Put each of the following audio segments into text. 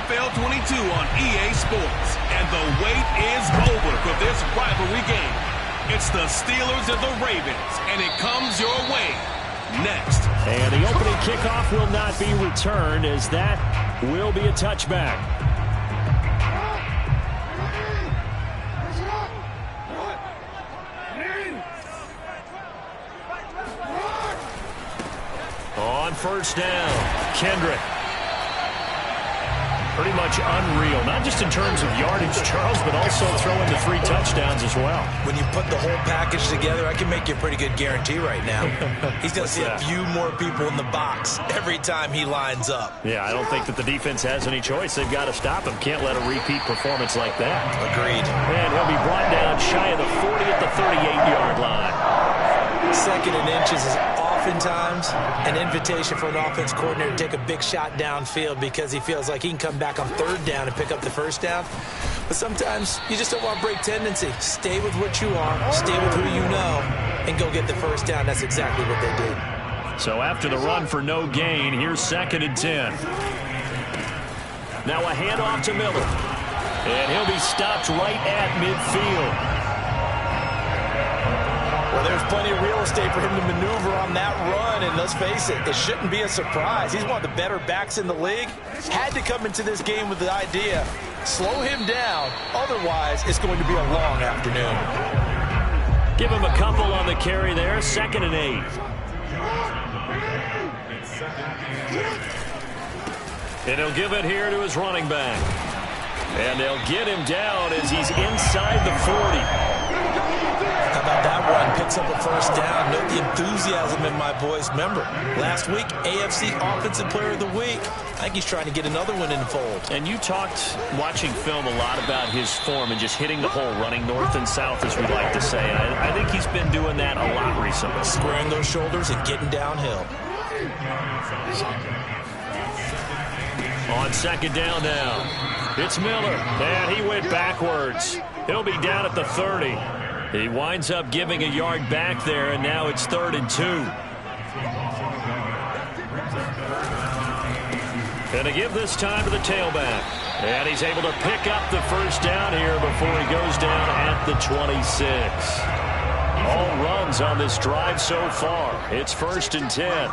NFL 22 on EA Sports. And the wait is over for this rivalry game. It's the Steelers and the Ravens, and it comes your way next. And the opening kickoff will not be returned, as that will be a touchback. On first down, Kendrick. Pretty much unreal, not just in terms of yardage, Charles, but also throwing the 3 touchdowns as well. When you put the whole package together, I can make you a pretty good guarantee right now. He's going to see a few more people in the box every time he lines up. Yeah, I don't think that the defense has any choice. They've got to stop him. Can't let a repeat performance like that. Agreed. And he'll be brought down shy of the 40 at the 38-yard line. Second and inches is oftentimes an invitation for an offense coordinator to take a big shot downfield because he feels like he can come back on third down and pick up the first down. But sometimes you just don't want to break tendency. Stay with what you are, stay with who you know, and go get the first down. That's exactly what they did. So after the run for no gain, here's 2nd and 10. Now a handoff to Miller. And he'll be stopped right at midfield. Well, there's plenty of real estate for him to maneuver on that run, and let's face it, it shouldn't be a surprise. He's one of the better backs in the league. Had to come into this game with the idea, slow him down, otherwise it's going to be a long afternoon. Give him a couple on the carry there, 2nd and 8. And he'll give it here to his running back. And they'll get him down as he's inside the 40. How about that run? Picks up a first down. Note the enthusiasm in my voice. Remember, last week, AFC Offensive Player of the Week. I think he's trying to get another one in the fold. And you talked, watching film, a lot about his form and just hitting the hole, running north and south, as we like to say. And I think he's been doing that a lot recently. Squaring those shoulders and getting downhill. On 2nd down now, it's Miller. And he went backwards. He'll be down at the 30. He winds up giving a yard back there, and now it's 3rd and 2. And to give this time to the tailback. And he's able to pick up the first down here before he goes down at the 26. All runs on this drive so far. It's 1st and 10.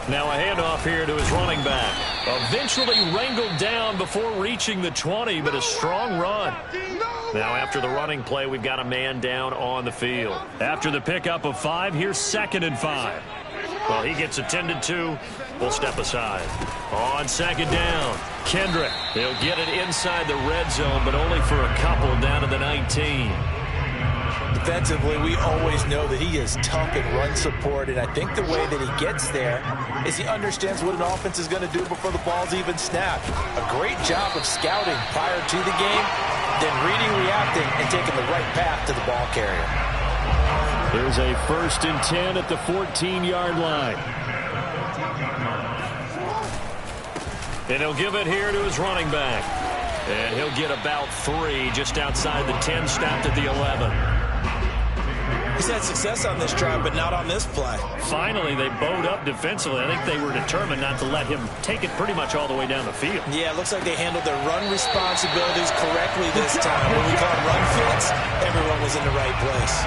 Now a handoff here to his running back. Eventually wrangled down before reaching the 20, but a strong run. Now after the running play, we've got a man down on the field. After the pickup of 5, here's 2nd and 5. Well, he gets attended to. We'll step aside. On 2nd down, Kendrick. He'll get it inside the red zone, but only for a couple down to the 19. Defensively, we always know that he is tough in run support, and I think the way that he gets there is he understands what an offense is going to do before the ball's even snapped. A great job of scouting prior to the game, then reading, reacting, and taking the right path to the ball carrier. There's a 1st and 10 at the 14-yard line. And he'll give it here to his running back. And he'll get about 3 just outside the 10, stopped at the 11. He's had success on this drive, but not on this play. Finally, they bowed up defensively. I think they were determined not to let him take it pretty much all the way down the field. Yeah, it looks like they handled their run responsibilities correctly this time. When we call run fits, everyone was in the right place.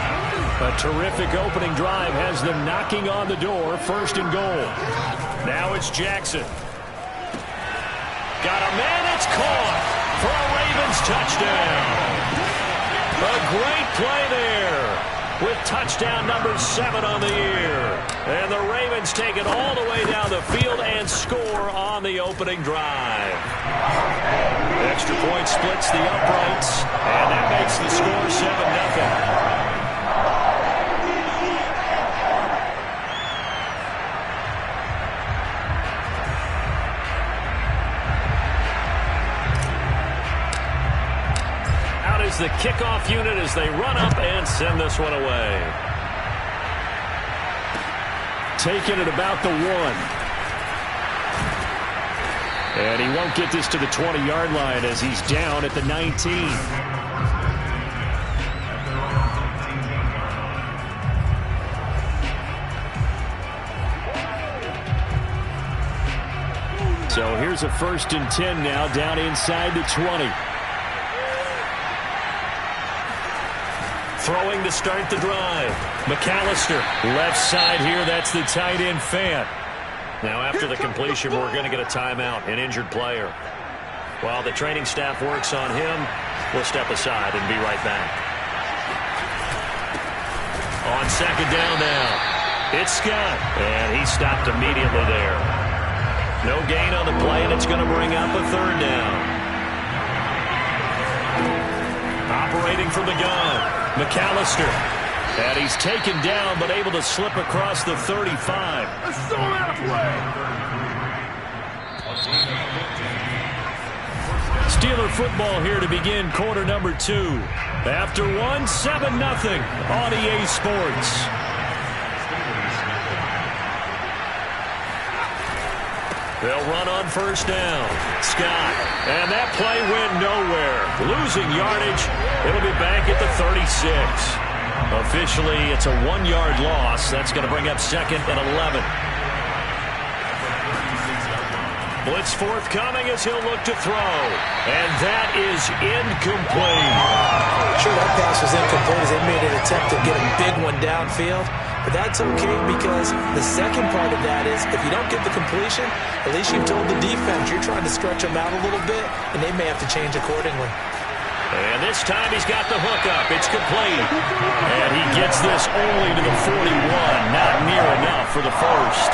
A terrific opening drive has them knocking on the door, 1st and goal. Now it's Jackson. Got a man, it's caught for a Ravens touchdown. A great play there with touchdown number 7 on the year. And the Ravens take it all the way down the field and score on the opening drive. Extra point splits the uprights, and that makes the score 7-0. The kickoff unit as they run up and send this one away. Taking it about the 1. And he won't get this to the 20-yard line as he's down at the 19. So here's a 1st and 10 now, down inside the 20. Throwing to start the drive. McAllister, left side here. That's the tight end Fant. Now after the completion, we're going to get a timeout, an injured player. While the training staff works on him, we'll step aside and be right back. On 2nd down now, it's Scott, and he stopped immediately there. No gain on the play, and it's going to bring up a 3rd down. Operating from the gun, McAllister. And he's taken down, but able to slip across the 35. Let's throw out a play. Steeler football here to begin quarter number 2. After 1, 7-0 on EA Sports. They'll run on 1st down. Scott. And that play went nowhere. Losing yardage. It'll be back at the 36. Officially, it's a 1-yard loss. That's going to bring up 2nd and 11. Blitz forthcoming as he'll look to throw. And that is incomplete. Sure, that pass was incomplete as they made an attempt to get a big one downfield. But that's okay because the second part of that is if you don't get the completion, at least you've told the defense you're trying to stretch them out a little bit, and they may have to change accordingly. And this time he's got the hookup. It's complete. And he gets this only to the 41. Not near enough for the first.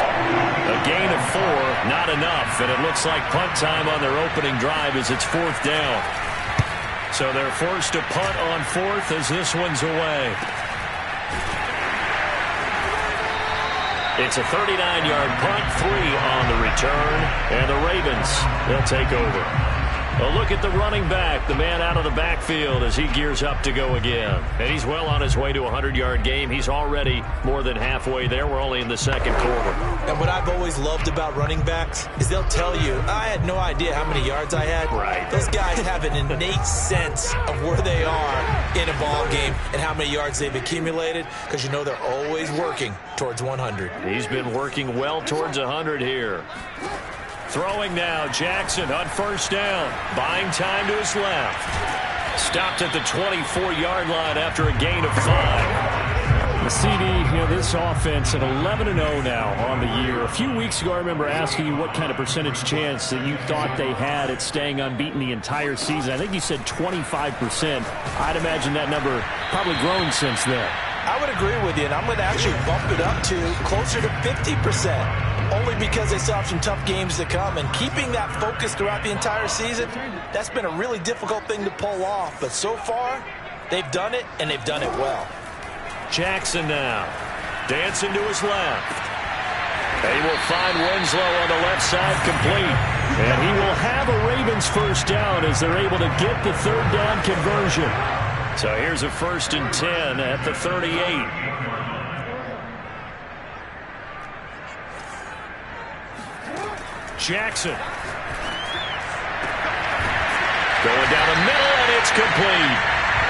A gain of 4, not enough. And it looks like punt time on their opening drive as it's 4th down. So they're forced to punt on 4th as this one's away. It's a 39-yard punt, 3 on the return. And the Ravens, they'll take over. A look at the running back, the man out of the backfield as he gears up to go again. And he's well on his way to a 100-yard game. He's already more than halfway there. We're only in the 2nd quarter. And what I've always loved about running backs is they'll tell you, I had no idea how many yards I had. Right. Those guys have an innate sense of where they are in a ball game and how many yards they've accumulated because you know they're always working towards 100. He's been working well towards 100 here. Throwing now, Jackson on 1st down. Buying time to his left. Stopped at the 24-yard line after a gain of 5. The CD, this offense at 11-0 now on the year. A few weeks ago, I remember asking you what kind of percentage chance that you thought they had at staying unbeaten the entire season. I think you said 25%. I'd imagine that number probably grown since then. I would agree with you, and I'm going to actually bump it up to closer to 50%. Only because they still have some tough games to come, and keeping that focus throughout the entire season, that's been a really difficult thing to pull off. But so far, they've done it, and they've done it well. Jackson now, dancing to his left. They will find Winslow on the left side complete. And he will have a Ravens 1st down as they're able to get the 3rd down conversion. So here's a 1st and 10 at the 38. Jackson. Going down the middle, and it's complete.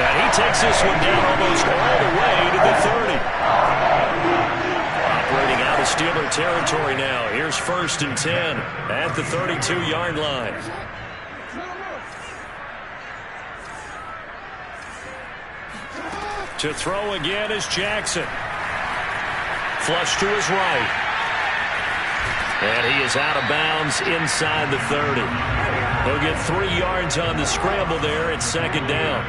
And he takes this one down almost all the way to the 30. Operating out of Steeler territory now. Here's 1st and 10 at the 32-yard line. To throw again is Jackson. Flush to his right. And he is out of bounds inside the 30. He'll get 3 yards on the scramble there at 2nd down.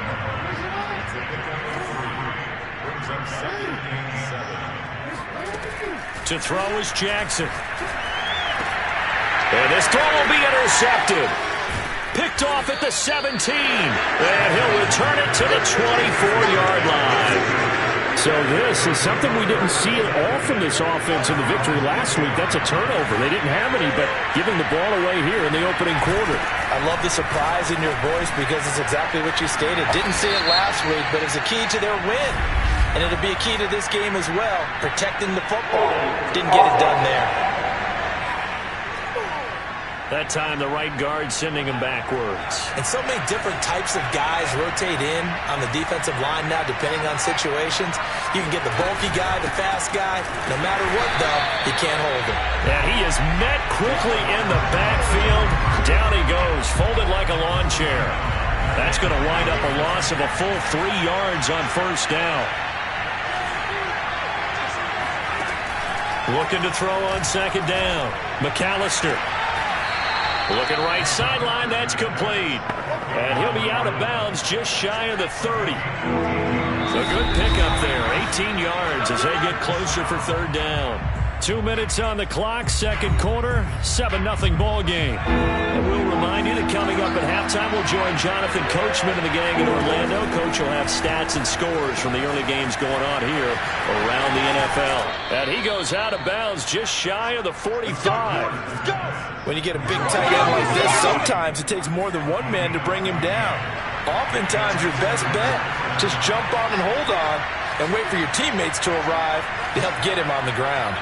To throw is Jackson. And this throw will be intercepted. Picked off at the 17. And he'll return it to the 24-yard line. So this is something we didn't see at all from this offense in the victory last week. That's a turnover. They didn't have any, but giving the ball away here in the opening quarter. I love the surprise in your voice because it's exactly what you stated. Didn't see it last week, but it's a key to their win. And it'll be a key to this game as well, protecting the football. Didn't get it done there. That time the right guard sending him backwards. And so many different types of guys rotate in on the defensive line now, depending on situations. You can get the bulky guy, the fast guy. No matter what, though, you can't hold him. And he is met quickly in the backfield. Down he goes, folded like a lawn chair. That's going to wind up a loss of a full 3 yards on first down. Looking to throw on second down. McAllister. Looking right sideline, that's complete. And he'll be out of bounds just shy of the 30. So good pickup there, 18 yards as they get closer for third down. 2 minutes on the clock, second quarter, 7-0 ball game. And we'll remind you that coming up at halftime, we'll join Jonathan Coachman and the gang in Orlando. Coach will have stats and scores from the early games going on here around the NFL. And he goes out of bounds just shy of the 45. When you get a big tight end like this, sometimes it takes more than one man to bring him down. Oftentimes, your best bet, just jump on and hold on and wait for your teammates to arrive to help get him on the ground.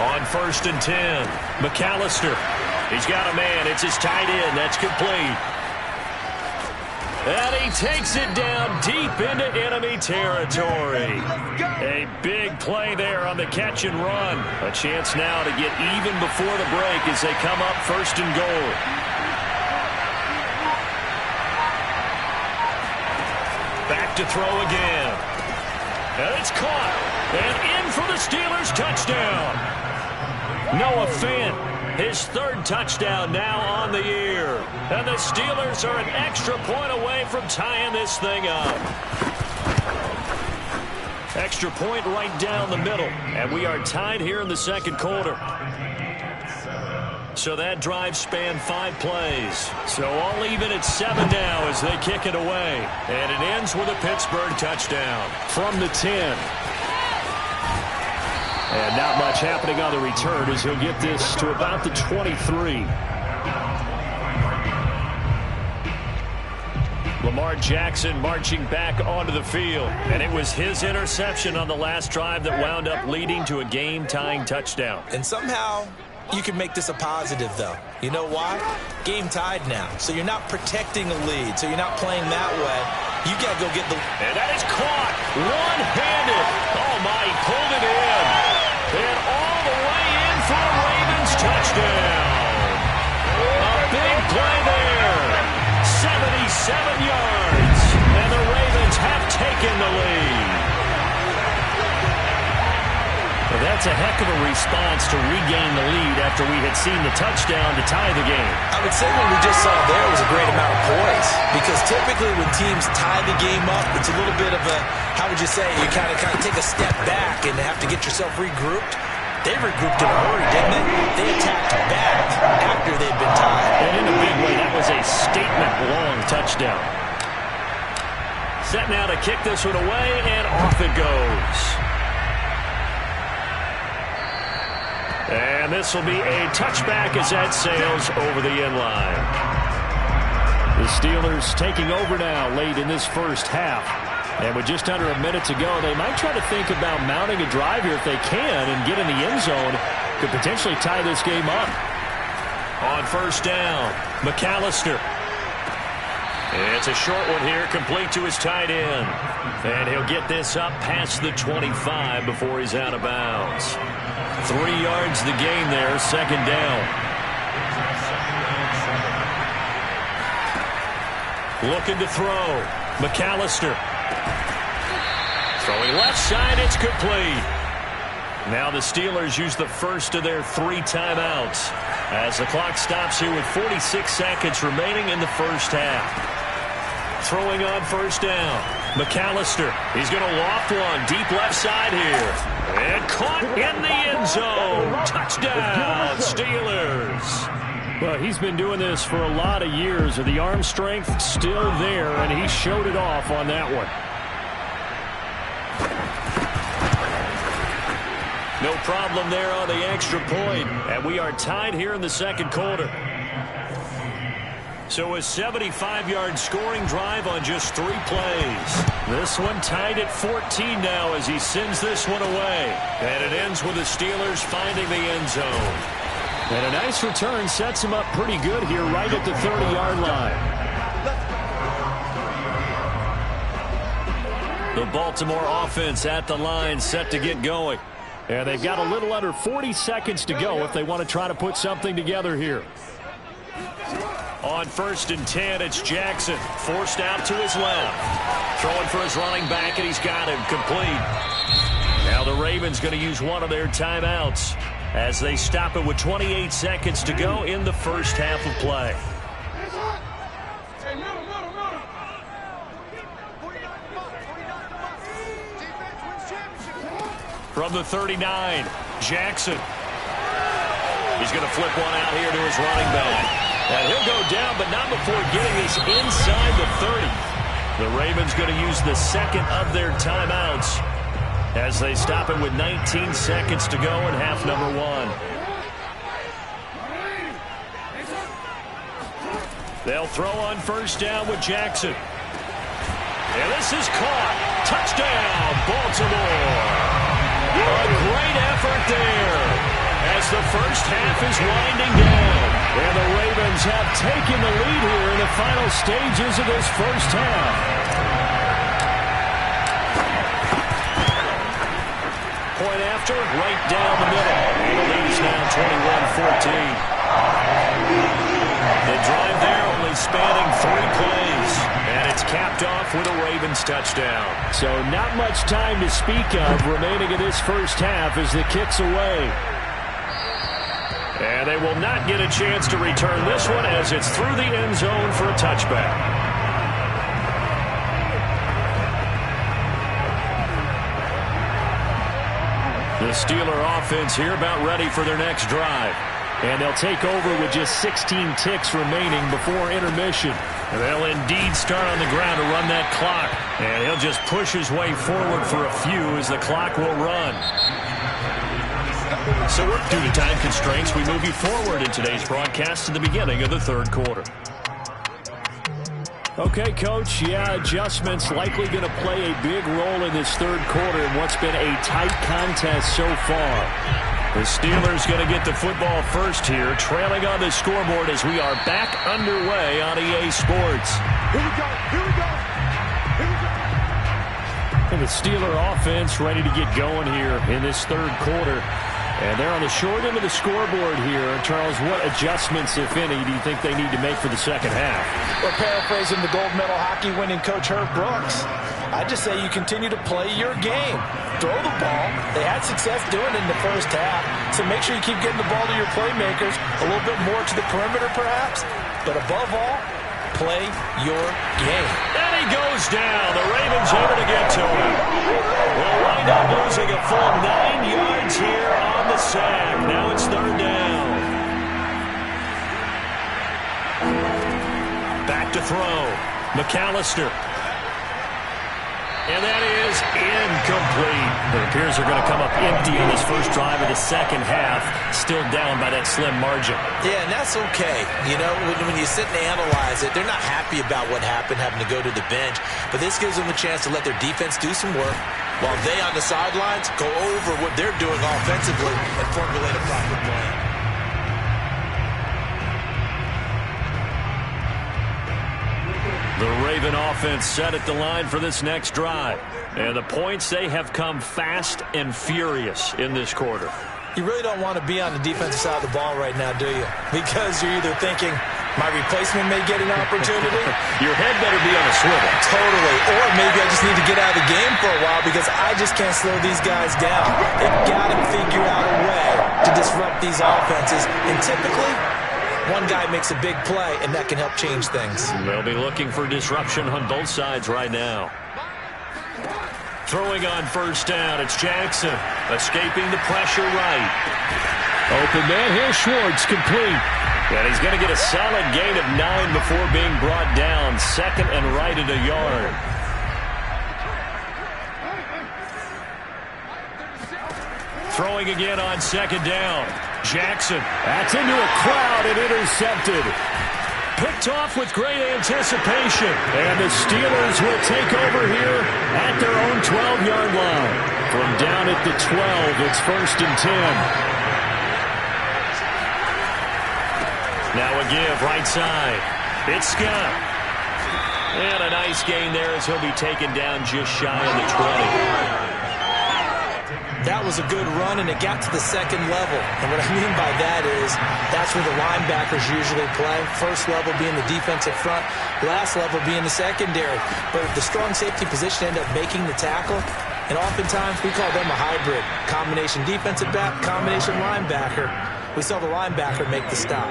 On first and 10, McAllister. He's got a man. It's his tight end. That's complete. And he takes it down deep into enemy territory. A big play there on the catch and run. A chance now to get even before the break as they come up first and goal. Back to throw again. And it's caught. And in for the Steelers touchdown. Noah Fant, his third touchdown now on the year. And the Steelers are an extra point away from tying this thing up. Extra point right down the middle. And we are tied here in the second quarter. So that drive spanned 5 plays. So all even at 7 now as they kick it away. And it ends with a Pittsburgh touchdown. From the 10. And not much happening on the return as he'll get this to about the 23. Lamar Jackson marching back onto the field. And it was his interception on the last drive that wound up leading to a game-tying touchdown. And somehow you can make this a positive, though. You know why? Game tied now. So you're not protecting a lead. So you're not playing that way. You got to go get the... And that is caught. One-handed. Oh, my, he pulled it in. And all the way in for a Ravens touchdown. A big play there. 77 yards. And the Ravens have taken the lead. Well, that's a heck of a response to regain the lead after we had seen the touchdown to tie the game. I would say what we just saw there was a great amount of poise. Because typically when teams tie the game up, it's a little bit of a, how would you say, you kind of take a step back and have to get yourself regrouped. They regrouped in a hurry, didn't they? They attacked back after they'd been tied. And in a big way, that was a statement-long touchdown. Set now to kick this one away, and off it goes. And this will be a touchback as that sails over the end line. The Steelers taking over now late in this first half. And with just under a minute to go, they might try to think about mounting a drive here if they can and get in the end zone. Could potentially tie this game up. On first down, McAllister. It's a short one here, complete to his tight end. And he'll get this up past the 25 before he's out of bounds. 3 yards the gain there, second down. Looking to throw. McAllister. Throwing left side, it's complete. Now the Steelers use the first of their 3 timeouts as the clock stops here with 46 seconds remaining in the first half. Throwing on first down. McAllister. He's going to loft one deep left side here. And caught in the end zone. Touchdown, Steelers. Well, he's been doing this for a lot of years. The arm strength still there, and he showed it off on that one. No problem there on the extra point. And we are tied here in the second quarter. So a 75-yard scoring drive on just 3 plays. This one tied at 14 now as he sends this one away. And it ends with the Steelers finding the end zone. And a nice return sets him up pretty good here right at the 30-yard line. The Baltimore offense at the line, set to get going. And they've got a little under 40 seconds to go if they want to try to put something together here. On 1st and 10, it's Jackson. Forced out to his left. Throwing for his running back, and he's got him complete. Now the Ravens going to use one of their timeouts as they stop it with 28 seconds to go in the first half of play. From the 39, Jackson. He's going to flip one out here to his running back. And he'll go down, but not before getting this inside the 30. The Ravens going to use the second of their timeouts as they stop it with 19 seconds to go in half number 1. They'll throw on 1st down with Jackson. And this is caught. Touchdown, Baltimore. A great effort there as the first half is winding down. And the Ravens have taken the lead here in the final stages of this first half. Point after, right down the middle. The lead is now 21-14. The drive there only spanning 3 plays. And it's capped off with a Ravens touchdown. So not much time to speak of remaining in this first half as the kick's away. And they will not get a chance to return this one as it's through the end zone for a touchback. The Steeler offense here about ready for their next drive. And they'll take over with just 16 ticks remaining before intermission. And they'll indeed start on the ground to run that clock. And he'll just push his way forward for a few as the clock will run. So due to time constraints, we move you forward in today's broadcast to the beginning of the 3rd quarter. Okay, Coach, adjustments likely going to play a big role in this 3rd quarter in what's been a tight contest so far. The Steelers going to get the football first here, trailing on the scoreboard as we are back underway on EA Sports. Here we go, here we go, here we go. And the Steeler offense ready to get going here in this 3rd quarter. And they're on the short end of the scoreboard here. Charles, what adjustments, if any, do you think they need to make for the second half? Well, paraphrasing the gold medal hockey winning coach Herb Brooks, I just say you continue to play your game. Throw the ball. They had success doing it in the first half, so make sure you keep getting the ball to your playmakers, a little bit more to the perimeter perhaps, but above all, play your game. And he goes down. The Ravens able to get to him. Will wind up losing a full 9 yards here on the sack. Now it's 3rd down. Back to throw. McAllister. And that is incomplete. It appears they're going to come up empty on this first drive of the second half, still down by that slim margin. Yeah, and that's okay. You know, when you sit and analyze it, they're not happy about what happened, having to go to the bench. But this gives them a chance to let their defense do some work while they on the sidelines go over what they're doing offensively and formulate a proper plan. The Raven offense set at the line for this next drive. And the points, they have come fast and furious in this quarter. You really don't want to be on the defensive side of the ball right now, do you? Because you're either thinking, my replacement may get an opportunity. Your head better be on a swivel. Totally. Or maybe I just need to get out of the game for a while because I just can't slow these guys down. They've got to figure out a way to disrupt these offenses. And typically, one guy makes a big play, and that can help change things. They'll be looking for disruption on both sides right now. Throwing on 1st down, it's Jackson. Escaping the pressure right. Open man here, Schwartz, complete. And he's going to get a solid gain of 9 before being brought down. 2nd and right at a yard. Throwing again on 2nd down. Jackson. That's into a crowd and intercepted. Picked off with great anticipation. And the Steelers will take over here at their own 12-yard line. From down at the 12, it's 1st and 10. Now a give right side. It's Scott. And a nice gain there as he'll be taken down just shy of the 20. That was a good run, and it got to the second level. And what I mean by that is that's where the linebackers usually play. First level being the defensive front, last level being the secondary. But the strong safety position ended up making the tackle, and oftentimes we call them a hybrid. Combination defensive back, combination linebacker. We saw the linebacker make the stop.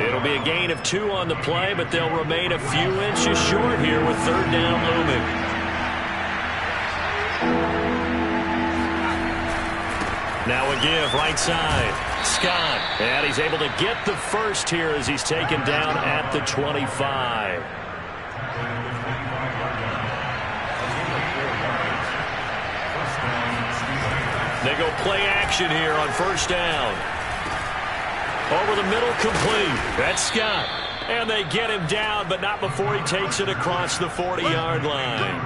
It'll be a gain of 2 on the play, but they'll remain a few inches short here with third down looming. Now a give right side. Scott. And he's able to get the first here as he's taken down at the 25. They go play action here on first down. Over the middle, complete. That's Scott. And they get him down, but not before he takes it across the 40-yard line.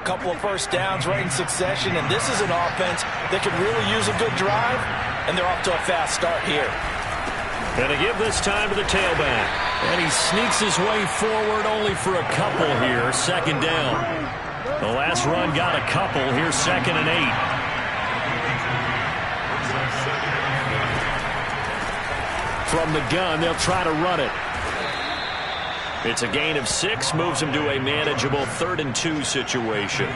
Couple of first downs right in succession, and this is an offense that could really use a good drive, and they're off to a fast start here. Gonna give this time to the tailback. And he sneaks his way forward only for a couple here. Second down. The last run got a couple. Here's 2nd and 8. From the gun, they'll try to run it. It's a gain of 6, moves him to a manageable 3rd and 2 situation.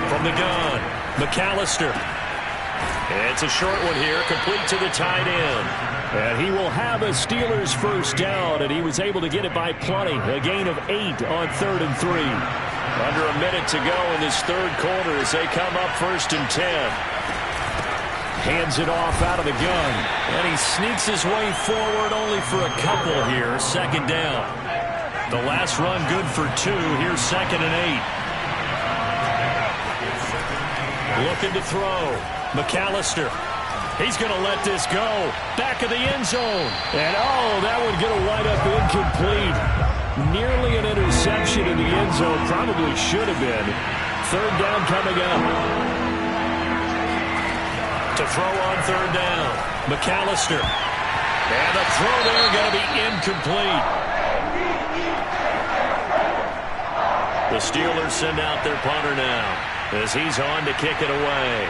From the gun, McAllister. It's a short one here, complete to the tight end. And he will have a Steelers first down, and he was able to get it by plenty. A gain of 8 on 3rd and 3. Under a minute to go in this third quarter as they come up 1st and 10. Hands it off out of the gun. And he sneaks his way forward only for a couple here. 2nd down. The last run good for 2. Here's 2nd and 8. Looking to throw. McAllister. He's going to let this go. Back of the end zone. And that one going to wind up incomplete. Nearly an interception in the end zone. Probably should have been. 3rd down coming up. To throw on 3rd down. McAllister. And the throw there going to be incomplete. The Steelers send out their punter now as he's on to kick it away.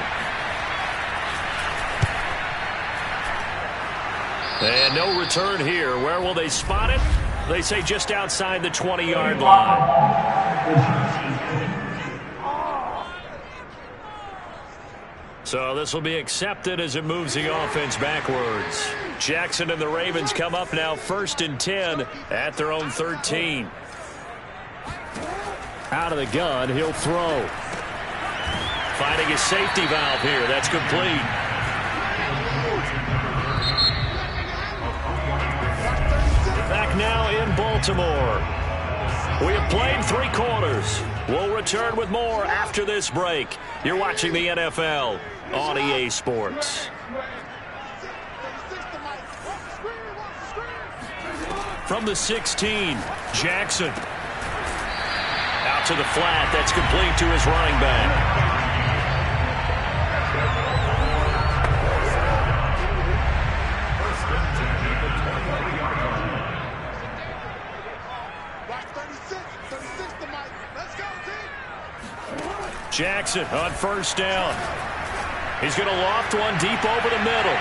And no return here. Where will they spot it? They say just outside the 20-yard line. So this will be accepted as it moves the offense backwards. Jackson and the Ravens come up now 1st and 10 at their own 13. Out of the gun, he'll throw. Finding his safety valve here. That's complete. Back now in Baltimore. We have played 3 quarters. We'll return with more after this break. You're watching the NFL on EA Sports. From the 16, Jackson. Out to the flat. That's complete to his running back. Jackson on 1st down. He's going to loft one deep over the middle.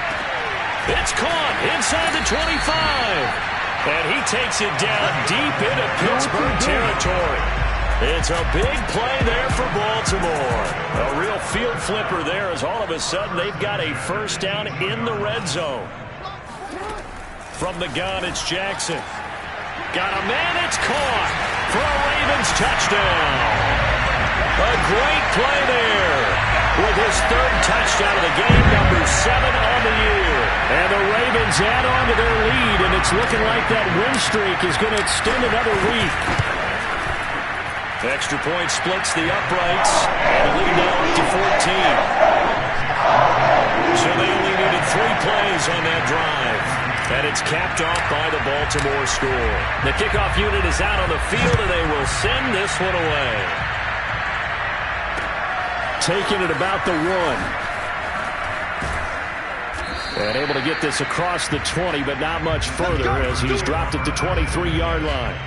It's caught inside the 25. And he takes it down deep into Pittsburgh territory. It's a big play there for Baltimore. A real field flipper there as all of a sudden they've got a first down in the red zone. From the gun, it's Jackson. Got a man, it's caught for a Ravens touchdown. A great play there with his 3rd touchdown of the game, number 7 on the year. And the Ravens add on to their lead, and it's looking like that win streak is going to extend another week. Extra point splits the uprights, and the lead now up to 14. So they only needed 3 plays on that drive. And it's capped off by the Baltimore score. The kickoff unit is out on the field, and they will send this one away. Taking it about the 1. And able to get this across the 20, but not much further as he's dropped at the 23-yard line.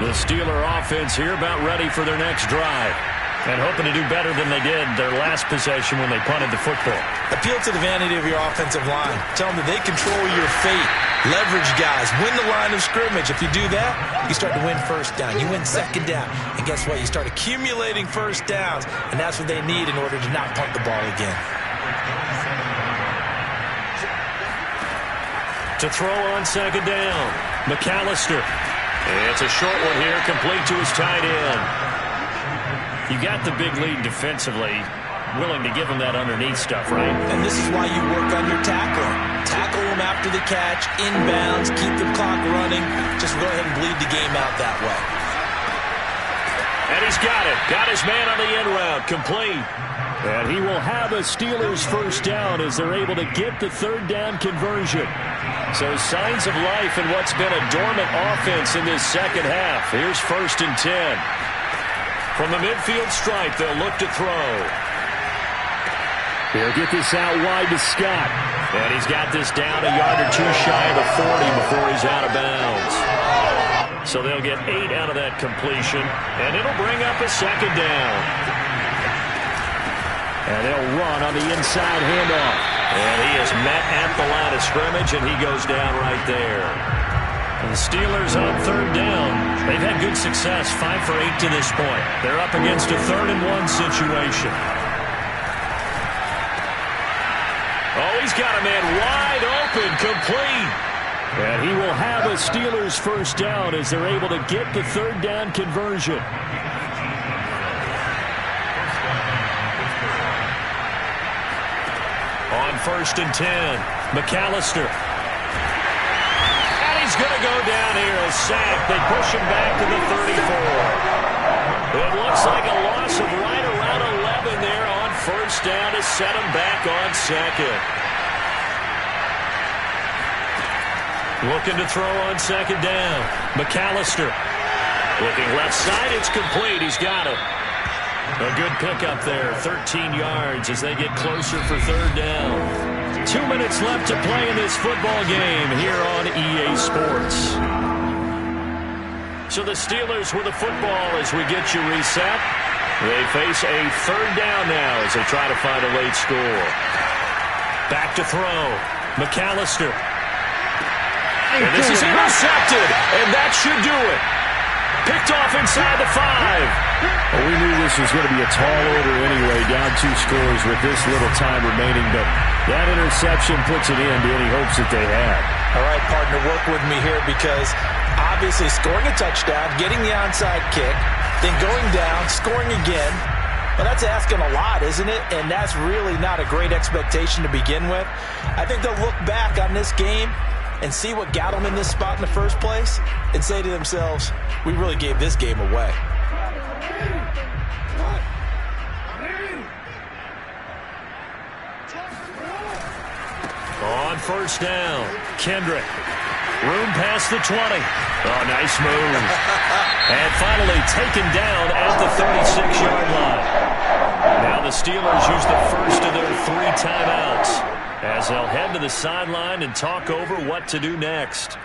The Steeler offense here about ready for their next drive. And hoping to do better than they did their last possession when they punted the football. Appeal to the vanity of your offensive line. Tell them that they control your fate. Leverage guys. Win the line of scrimmage. If you do that, you start to win first down. You win second down. And guess what? You start accumulating first downs. And that's what they need in order to not punt the ball again. To throw on second down, McAllister. It's a short one here, complete to his tight end. You got the big lead defensively, willing to give him that underneath stuff, right? And this is why you work on your tackling. Tackle them after the catch, inbounds, keep the clock running. Just go ahead and bleed the game out that way. And he's got it. Got his man on the in route, complete. And he will have a Steelers first down as they're able to get the third down conversion. So signs of life in what's been a dormant offense in this second half. Here's 1st and 10. From the midfield stripe, they'll look to throw. He'll get this out wide to Scott. And he's got this down a yard or two shy of the 40 before he's out of bounds. So they'll get 8 out of that completion, and it'll bring up a second down. And they'll run on the inside handoff. And he is met at the line of scrimmage, and he goes down right there. And the Steelers on third down. They've had good success, 5 for 8 to this point. They're up against a 3rd-and-1 situation. Oh, he's got a man wide open, complete. And he will have a Steelers first down as they're able to get the third down conversion. On 1st and 10, McAllister. And he's going to go down here, a sack. They push him back to the 34. It looks like a loss of right around 11 there on first down to set him back on second. Looking to throw on second down. McAllister. Looking left side, it's complete. He's got it. A good pickup there, 13 yards as they get closer for third down. 2 minutes left to play in this football game here on EA Sports. So the Steelers with the football as we get you reset. They face a third down now as they try to find a late score. Back to throw. McAllister. And this is intercepted, and that should do it. Picked off inside the 5. Well, we knew this was going to be a tall order anyway, down 2 scores with this little time remaining, but that interception puts an end to any hopes that they had. All right, partner, work with me here because obviously scoring a touchdown, getting the onside kick, then going down, scoring again. Well, that's asking a lot, isn't it? And that's really not a great expectation to begin with. I think they'll look back on this game and see what got them in this spot in the first place and say to themselves, we really gave this game away. On first down, Kendrick. Room past the 20. Oh, nice move. And finally taken down at the 36-yard line. Now the Steelers use the first of their 3 timeouts as they'll head to the sideline and talk over what to do next.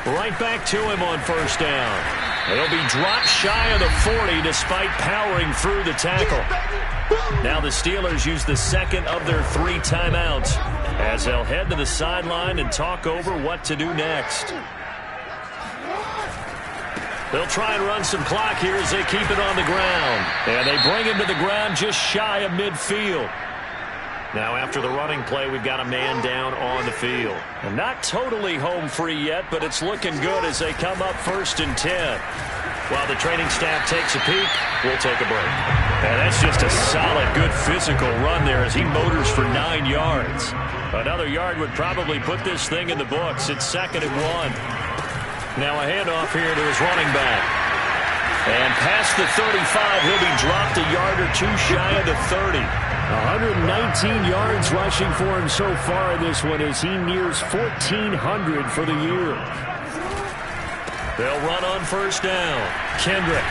Right back to him on first down. They'll be dropped shy of the 40 despite powering through the tackle. Now the Steelers use the second of their 3 timeouts as they'll head to the sideline and talk over what to do next. They'll try and run some clock here as they keep it on the ground. And they bring him to the ground just shy of midfield. Now after the running play, we've got a man down on the field. And not totally home free yet, but it's looking good as they come up 1st and 10. While the training staff takes a peek, we'll take a break. And that's just a solid, good physical run there as he motors for 9 yards. Another yard would probably put this thing in the books. It's 2nd and 1. Now a handoff here to his running back. And past the 35, he'll be dropped a yard or 2 shy of the 30. 119 yards rushing for him so far in this one as he nears 1,400 for the year. They'll run on first down. Kendrick.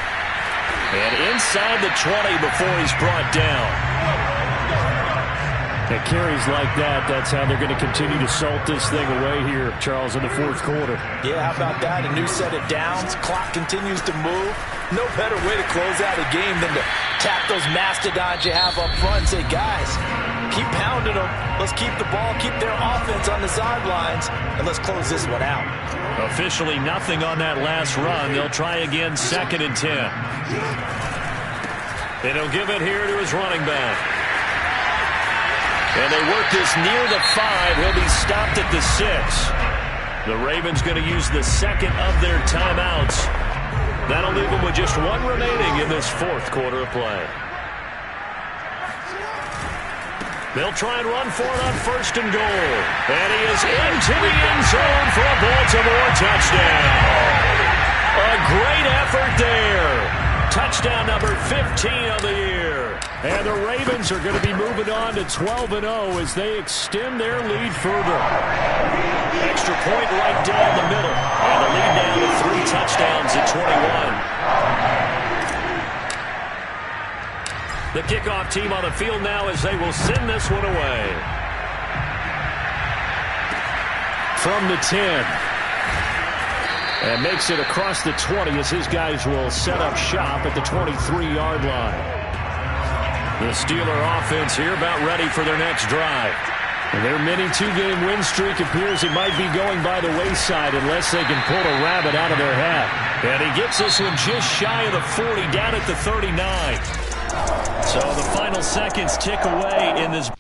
And inside the 20 before he's brought down. And carries like that, that's how they're going to continue to salt this thing away here, Charles, in the fourth quarter. Yeah, how about that? A new set of downs. Clock continues to move. No better way to close out a game than to tap those mastodons you have up front and say, guys, keep pounding them. Let's keep the ball, keep their offense on the sidelines, and let's close this one out. Officially nothing on that last run. They'll try again, 2nd and 10. And he'll give it here to his running back. And they work this near the 5. He'll be stopped at the 6. The Ravens going to use the second of their timeouts. That'll leave them with just one remaining in this fourth quarter of play. They'll try and run for it on 1st and goal. And he is into the end zone for a Baltimore touchdown. A great effort there. Touchdown number 15 of the year. And the Ravens are going to be moving on to 12-0 as they extend their lead further. Extra point right down the middle. And the lead down to 3 touchdowns at 21. The kickoff team on the field now as they will send this one away. From the 10. And makes it across the 20 as his guys will set up shop at the 23-yard line. The Steeler offense here about ready for their next drive. And their mini 2-game win streak appears it might be going by the wayside unless they can pull a rabbit out of their hat. And he gets this one just shy of the 40, down at the 39. So the final seconds tick away in this